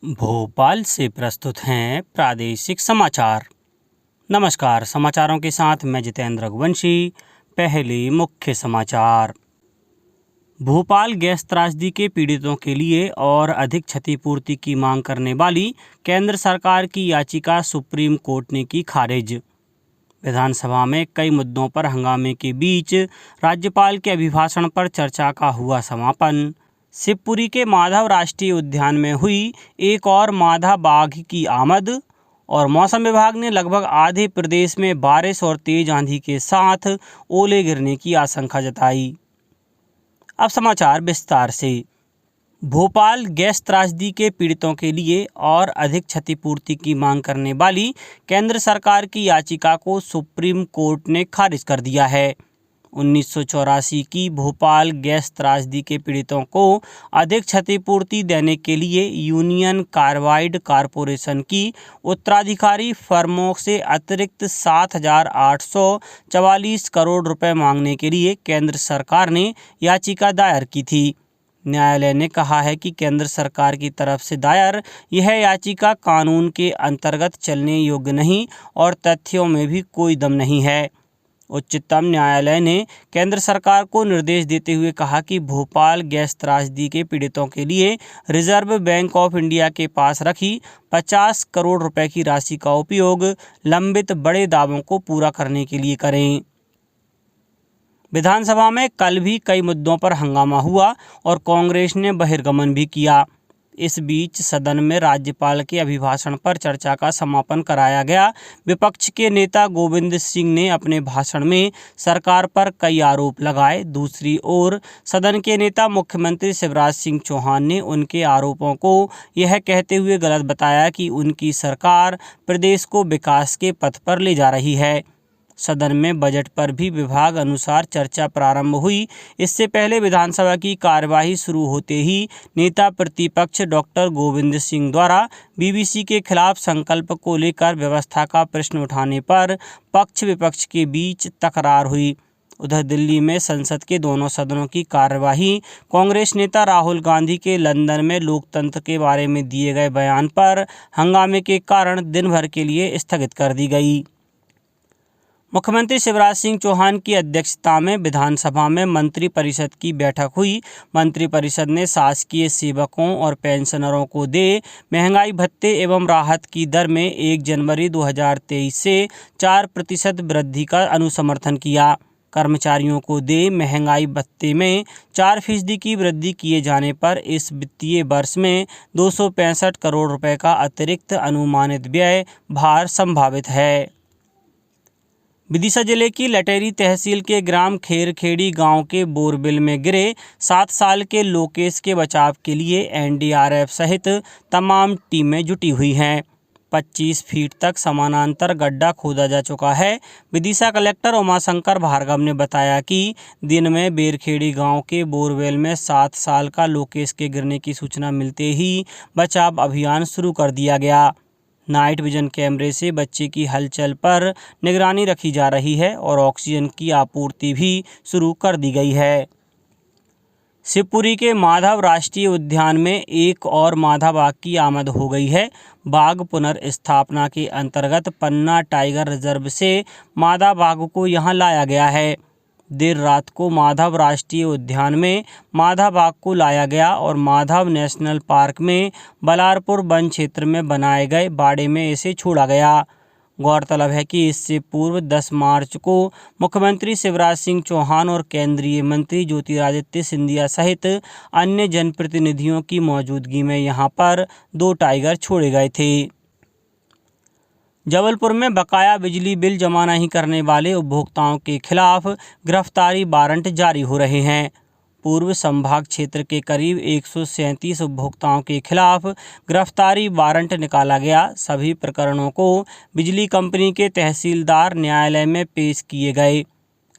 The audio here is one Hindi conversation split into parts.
भोपाल से प्रस्तुत हैं प्रादेशिक समाचार। नमस्कार, समाचारों के साथ मैं जितेंद्र रघुवंशी। पहले मुख्य समाचार। भोपाल गैस त्रासदी के पीड़ितों के लिए और अधिक क्षतिपूर्ति की मांग करने वाली केंद्र सरकार की याचिका सुप्रीम कोर्ट ने की खारिज। विधानसभा में कई मुद्दों पर हंगामे के बीच राज्यपाल के अभिभाषण पर चर्चा का हुआ समापन। शिवपुरी के माधव राष्ट्रीय उद्यान में हुई एक और मादा बाघ की आमद। और मौसम विभाग ने लगभग आधे प्रदेश में बारिश और तेज आंधी के साथ ओले गिरने की आशंका जताई। अब समाचार विस्तार से। भोपाल गैस त्रासदी के पीड़ितों के लिए और अधिक क्षतिपूर्ति की मांग करने वाली केंद्र सरकार की याचिका को सुप्रीम कोर्ट ने खारिज कर दिया है। 1984 की भोपाल गैस त्रासदी के पीड़ितों को अधिक क्षतिपूर्ति देने के लिए यूनियन कार्बाइड कॉरपोरेशन की उत्तराधिकारी फर्मों से अतिरिक्त 7,844 करोड़ रुपए मांगने के लिए केंद्र सरकार ने याचिका दायर की थी। न्यायालय ने कहा है कि केंद्र सरकार की तरफ से दायर यह याचिका कानून के अंतर्गत चलने योग्य नहीं और तथ्यों में भी कोई दम नहीं है। उच्चतम न्यायालय ने केंद्र सरकार को निर्देश देते हुए कहा कि भोपाल गैस त्रासदी के पीड़ितों के लिए रिजर्व बैंक ऑफ इंडिया के पास रखी 50 करोड़ रुपए की राशि का उपयोग लंबित बड़े दावों को पूरा करने के लिए करें। विधानसभा में कल भी कई मुद्दों पर हंगामा हुआ और कांग्रेस ने बहिर्गमन भी किया। इस बीच सदन में राज्यपाल के अभिभाषण पर चर्चा का समापन कराया गया। विपक्ष के नेता गोविंद सिंह ने अपने भाषण में सरकार पर कई आरोप लगाए। दूसरी ओर सदन के नेता मुख्यमंत्री शिवराज सिंह चौहान ने उनके आरोपों को यह कहते हुए गलत बताया कि उनकी सरकार प्रदेश को विकास के पथ पर ले जा रही है। सदन में बजट पर भी विभाग अनुसार चर्चा प्रारंभ हुई। इससे पहले विधानसभा की कार्यवाही शुरू होते ही नेता प्रतिपक्ष डॉक्टर गोविंद सिंह द्वारा बीबीसी के खिलाफ संकल्प को लेकर व्यवस्था का प्रश्न उठाने पर पक्ष विपक्ष के बीच तकरार हुई। उधर दिल्ली में संसद के दोनों सदनों की कार्यवाही कांग्रेस नेता राहुल गांधी के लंदन में लोकतंत्र के बारे में दिए गए बयान पर हंगामे के कारण दिन भर के लिए स्थगित कर दी गई। मुख्यमंत्री शिवराज सिंह चौहान की अध्यक्षता में विधानसभा में मंत्रिपरिषद की बैठक हुई। मंत्रिपरिषद ने शासकीय सेवकों और पेंशनरों को दे महंगाई भत्ते एवं राहत की दर में 1 जनवरी 2023 से 4% वृद्धि का अनुसमर्थन किया। कर्मचारियों को दे महंगाई भत्ते में 4% की वृद्धि किए जाने पर इस वित्तीय वर्ष में 265 करोड़ रुपए का अतिरिक्त अनुमानित व्यय भार संभावित है। विदिशा जिले की लटेरी तहसील के ग्राम खेरखेड़ी गांव के बोरबिल में गिरे 7 साल के लोकेश के बचाव के लिए एनडीआरएफ सहित तमाम टीमें जुटी हुई हैं। 25 फीट तक समानांतर गड्ढा खोदा जा चुका है। विदिशा कलेक्टर उमाशंकर भार्गव ने बताया कि दिन में बेरखेड़ी गांव के बोरवेल में 7 साल का लोकेश के गिरने की सूचना मिलते ही बचाव अभियान शुरू कर दिया गया। नाइट विजन कैमरे से बच्चे की हलचल पर निगरानी रखी जा रही है और ऑक्सीजन की आपूर्ति भी शुरू कर दी गई है। शिवपुरी के माधव राष्ट्रीय उद्यान में एक और मादा बाघ की आमद हो गई है। बाघ पुनर्स्थापना के अंतर्गत पन्ना टाइगर रिजर्व से मादा बाघ को यहां लाया गया है। देर रात को माधव राष्ट्रीय उद्यान में मादा बाघ को लाया गया और माधव नेशनल पार्क में बलारपुर वन क्षेत्र में बनाए गए बाड़े में इसे छोड़ा गया। गौरतलब है कि इससे पूर्व 10 मार्च को मुख्यमंत्री शिवराज सिंह चौहान और केंद्रीय मंत्री ज्योतिरादित्य सिंधिया सहित अन्य जनप्रतिनिधियों की मौजूदगी में यहां पर 2 टाइगर छोड़े गए थे। जबलपुर में बकाया बिजली बिल जमा नहीं करने वाले उपभोक्ताओं के खिलाफ गिरफ्तारी वारंट जारी हो रहे हैं। पूर्व संभाग क्षेत्र के करीब 137 उपभोक्ताओं के खिलाफ गिरफ्तारी वारंट निकाला गया। सभी प्रकरणों को बिजली कंपनी के तहसीलदार न्यायालय में पेश किए गए।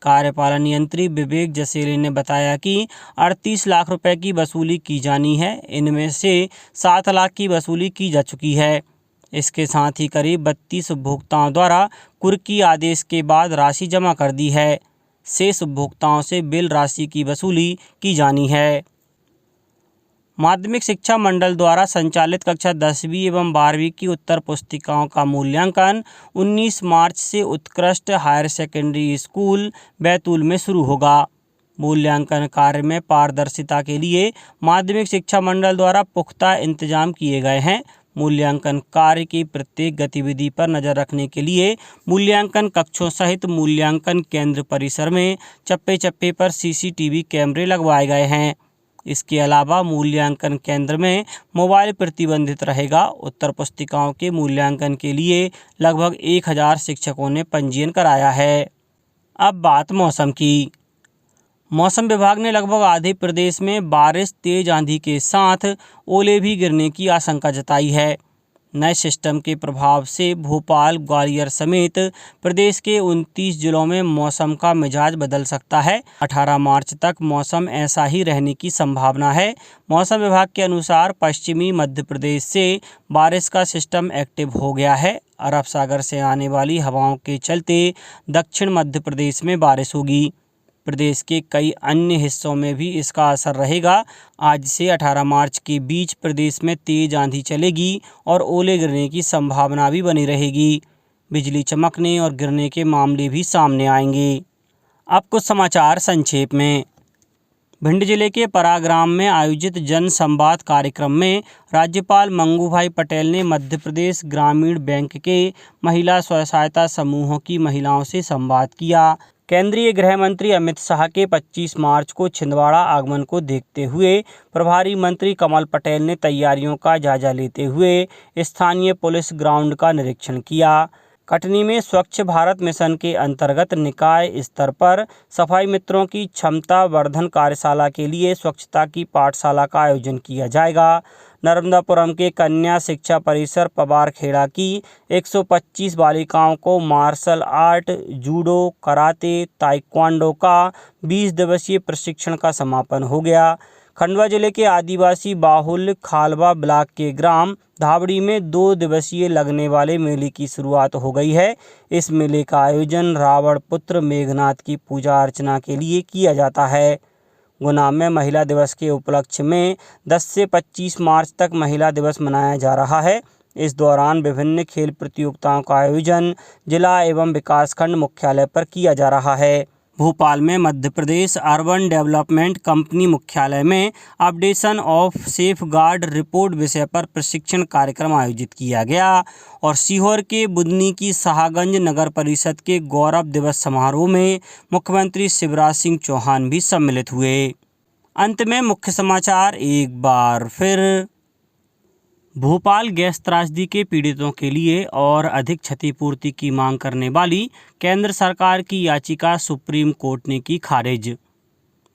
कार्यपालन यंत्री विवेक जसेले ने बताया कि 38 लाख रुपए की वसूली की जानी है। इनमें से 7 लाख की वसूली की जा चुकी है। इसके साथ ही करीब 32 उपभोक्ताओं द्वारा कुर्की आदेश के बाद राशि जमा कर दी है। शेष उपभोक्ताओं से बिल राशि की वसूली की जानी है। माध्यमिक शिक्षा मंडल द्वारा संचालित कक्षा 10वीं एवं 12वीं की उत्तर पुस्तिकाओं का मूल्यांकन 19 मार्च से उत्कृष्ट हायर सेकेंडरी स्कूल बैतूल में शुरू होगा। मूल्यांकन कार्य में पारदर्शिता के लिए माध्यमिक शिक्षा मंडल द्वारा पुख्ता इंतजाम किए गए हैं। मूल्यांकन कार्य की प्रत्येक गतिविधि पर नजर रखने के लिए मूल्यांकन कक्षों सहित मूल्यांकन केंद्र परिसर में चप्पे चप्पे पर सीसीटीवी कैमरे लगवाए गए हैं। इसके अलावा मूल्यांकन केंद्र में मोबाइल प्रतिबंधित रहेगा। उत्तर पुस्तिकाओं के मूल्यांकन के लिए लगभग 1000 शिक्षकों ने पंजीयन कराया है। अब बात मौसम की। मौसम विभाग ने लगभग आधे प्रदेश में बारिश, तेज आंधी के साथ ओले भी गिरने की आशंका जताई है। नए सिस्टम के प्रभाव से भोपाल, ग्वालियर समेत प्रदेश के 29 जिलों में मौसम का मिजाज बदल सकता है। 18 मार्च तक मौसम ऐसा ही रहने की संभावना है। मौसम विभाग के अनुसार पश्चिमी मध्य प्रदेश से बारिश का सिस्टम एक्टिव हो गया है। अरब सागर से आने वाली हवाओं के चलते दक्षिण मध्य प्रदेश में बारिश होगी। प्रदेश के कई अन्य हिस्सों में भी इसका असर रहेगा। आज से 18 मार्च के बीच प्रदेश में तेज आंधी चलेगी और ओले गिरने की संभावना भी बनी रहेगी। बिजली चमकने और गिरने के मामले भी सामने आएंगे। अब कुछ समाचार संक्षेप में। भिंड जिले के पराग्राम में आयोजित जन संवाद कार्यक्रम में राज्यपाल मंगूभाई पटेल ने मध्य प्रदेश ग्रामीण बैंक के महिला स्व सहायता समूहों की महिलाओं से संवाद किया। केंद्रीय गृह मंत्री अमित शाह के 25 मार्च को छिंदवाड़ा आगमन को देखते हुए प्रभारी मंत्री कमल पटेल ने तैयारियों का जायजा लेते हुए स्थानीय पुलिस ग्राउंड का निरीक्षण किया। कटनी में स्वच्छ भारत मिशन के अंतर्गत निकाय स्तर पर सफाई मित्रों की क्षमता वर्धन कार्यशाला के लिए स्वच्छता की पाठशाला का आयोजन किया जाएगा। नर्मदापुरम के कन्या शिक्षा परिसर पवारखेड़ा की 125 बालिकाओं को मार्शल आर्ट, जूडो, कराते, ताइक्वांडो का 20 दिवसीय प्रशिक्षण का समापन हो गया। खंडवा जिले के आदिवासी बाहुल खालवा ब्लॉक के ग्राम धाबड़ी में 2 दिवसीय लगने वाले मेले की शुरुआत हो गई है। इस मेले का आयोजन रावण पुत्र मेघनाथ की पूजा अर्चना के लिए किया जाता है। गुना में महिला दिवस के उपलक्ष्य में 10 से 25 मार्च तक महिला दिवस मनाया जा रहा है। इस दौरान विभिन्न खेल प्रतियोगिताओं का आयोजन जिला एवं विकासखंड मुख्यालय पर किया जा रहा है। भोपाल में Madhya Pradesh urban development company मुख्यालय में updation of safe guard report विषय पर प्रशिक्षण कार्यक्रम आयोजित किया गया और सीहोर के बुदनी की शाहगंज नगर परिषद के गौरव दिवस समारोह में मुख्यमंत्री शिवराज सिंह चौहान भी सम्मिलित हुए। अंत में मुख्य समाचार एक बार फिर। भोपाल गैस त्रासदी के पीड़ितों के लिए और अधिक क्षतिपूर्ति की मांग करने वाली केंद्र सरकार की याचिका सुप्रीम कोर्ट ने की खारिज।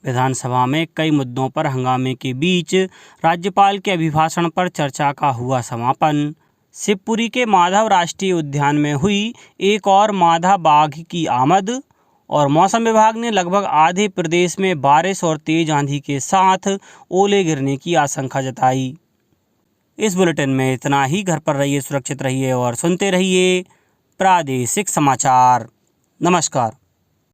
विधानसभा में कई मुद्दों पर हंगामे के बीच राज्यपाल के अभिभाषण पर चर्चा का हुआ समापन। शिवपुरी के माधव राष्ट्रीय उद्यान में हुई एक और मादा बाघ की आमद और मौसम विभाग ने लगभग आधे प्रदेश में बारिश और तेज आंधी के साथ ओले गिरने की आशंका जताई। इस बुलेटिन में इतना ही। घर पर रहिए, सुरक्षित रहिए और सुनते रहिए प्रादेशिक समाचार। नमस्कार।